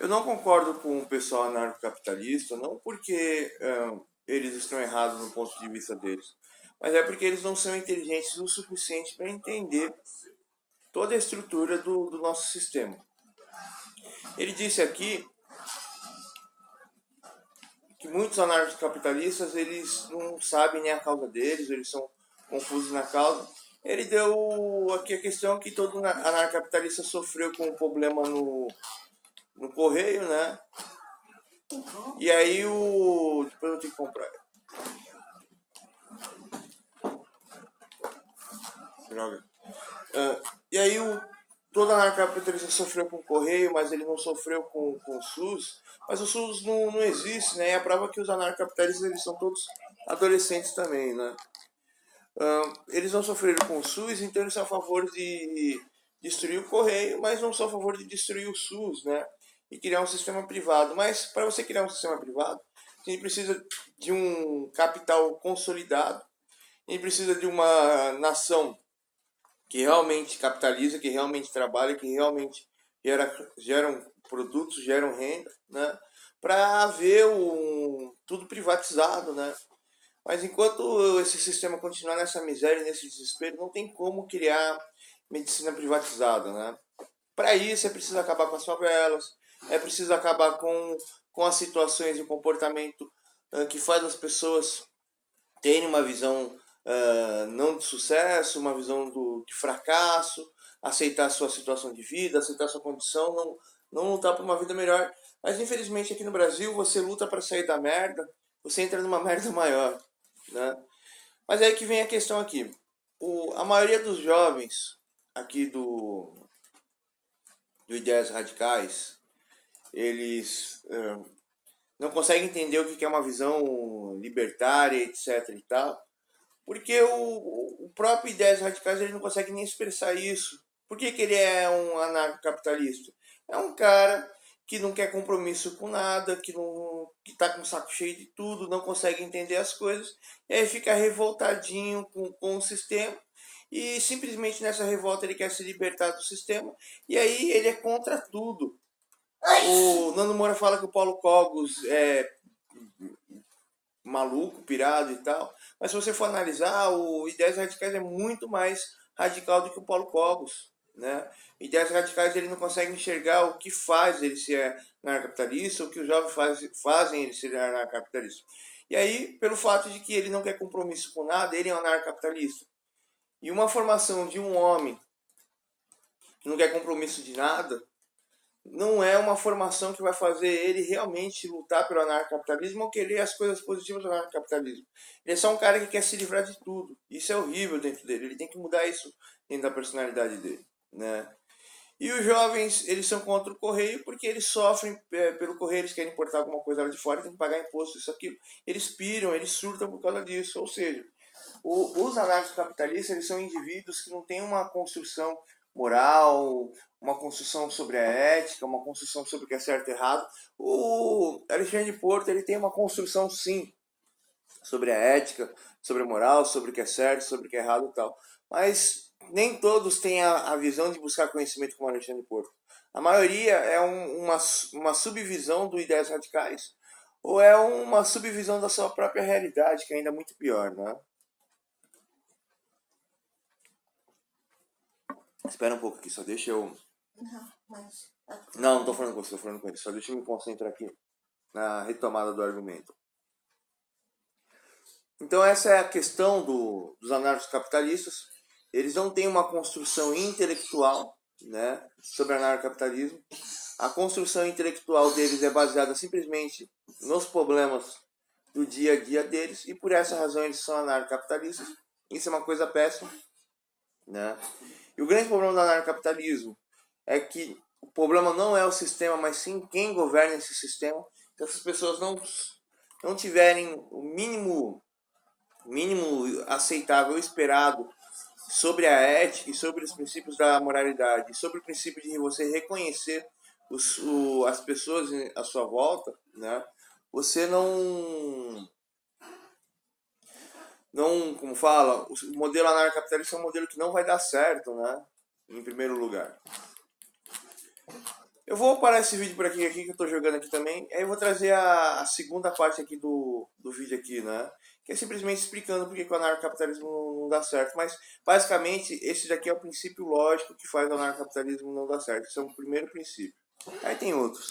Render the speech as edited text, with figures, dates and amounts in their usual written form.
Eu não concordo com o pessoal anarcocapitalista, não porque eles estão errados no ponto de vista deles, mas é porque eles não são inteligentes o suficiente para entender toda a estrutura do nosso sistema. Ele disse aqui que muitos anarcocapitalistas eles não sabem nem a causa deles, eles são confusos na causa. Ele deu aqui a questão que todo anarcocapitalista sofreu com um problema no correio, né? E aí o... Depois eu tenho que comprar. Droga. E aí todo anarcocapitalista sofreu com o correio, mas ele não sofreu com o SUS. Mas o SUS não existe, né? E a prova é que os anarcocapitalistas eles são todos adolescentes também, né? Eles não sofreram com o SUS, então eles são a favor de destruir o correio, mas não são a favor de destruir o SUS, né? E criar um sistema privado. Mas para você criar um sistema privado, a gente precisa de um capital consolidado, a gente precisa de uma nação que realmente capitaliza, que realmente trabalha, que realmente geram produtos, geram renda, né? Para ver tudo privatizado, né? Mas enquanto esse sistema continuar nessa miséria, nesse desespero, não tem como criar medicina privatizada, né? Para isso é preciso acabar com as favelas, é preciso acabar com as situações e o comportamento que faz as pessoas terem uma visão não de sucesso, uma visão de fracasso, aceitar a sua situação de vida, aceitar a sua condição, não lutar por uma vida melhor. Mas infelizmente aqui no Brasil você luta para sair da merda, você entra numa merda maior, né? Mas é aí que vem a questão aqui. A maioria dos jovens aqui do Ideias Radicais, eles não conseguem entender o que é uma visão libertária, etc e tal, porque o próprio Ideias Radicais ele não consegue nem expressar isso. Por que ele é um anarcocapitalista? É um cara que não quer compromisso com nada, que tá com o saco cheio de tudo, não consegue entender as coisas, e aí fica revoltadinho com o sistema, e simplesmente nessa revolta ele quer se libertar do sistema, e aí ele é contra tudo. O Nando Moura fala que o Paulo Cogos é maluco, pirado e tal. Mas se você for analisar, o Ideias Radicais é muito mais radical do que o Paulo Cogos, né? Ideias Radicais ele não consegue enxergar o que faz ele ser anarcocapitalista, o que os jovens fazem ele ser anarcocapitalista. E aí, pelo fato de que ele não quer compromisso com nada, ele é um anarcocapitalista. E uma formação de um homem que não quer compromisso de nada, não é uma formação que vai fazer ele realmente lutar pelo anarcocapitalismo ou querer as coisas positivas do anarcocapitalismo. Ele é só um cara que quer se livrar de tudo. Isso é horrível dentro dele. Ele tem que mudar isso dentro da personalidade dele, né? E os jovens, eles são contra o correio porque eles sofrem pelo correio, eles querem importar alguma coisa lá de fora, tem que pagar imposto, isso, aquilo. Eles piram, eles surtam por causa disso. Ou seja, os anarcocapitalistas, eles são indivíduos que não têm uma construção moral, uma construção sobre a ética, uma construção sobre o que é certo e errado. O Alexandre de Porto ele tem uma construção, sim, sobre a ética, sobre a moral, sobre o que é certo, sobre o que é errado e tal. Mas nem todos têm a visão de buscar conhecimento como Alexandre de Porto. A maioria é uma subvisão do Ideias Radicais ou é uma subvisão da sua própria realidade, que é ainda muito pior, né? Espera um pouco aqui, só deixa eu... Não, mas. Não tô falando com você, tô falando com ele. Só deixa eu me concentrar aqui na retomada do argumento. Então essa é a questão dos anarcocapitalistas. Eles não têm uma construção intelectual, né, sobre anarcocapitalismo. A construção intelectual deles é baseada simplesmente nos problemas do dia a dia deles e por essa razão eles são anarcocapitalistas. Isso é uma coisa péssima, né? E o grande problema do anarcocapitalismo é que o problema não é o sistema, mas sim quem governa esse sistema. Se essas pessoas não tiverem o mínimo aceitável, esperado sobre a ética e sobre os princípios da moralidade, sobre o princípio de você reconhecer as pessoas à sua volta, né? Você como fala, o modelo anarcocapitalista é um modelo que não vai dar certo, né? Em primeiro lugar. Eu vou parar esse vídeo por aqui que eu tô jogando aqui também. Aí eu vou trazer a segunda parte aqui do vídeo aqui, né? Que é simplesmente explicando por que o anarcapitalismo não dá certo. Mas, basicamente, esse daqui é o princípio lógico que faz o anarcapitalismo não dar certo. Esse é o primeiro princípio. Aí tem outros.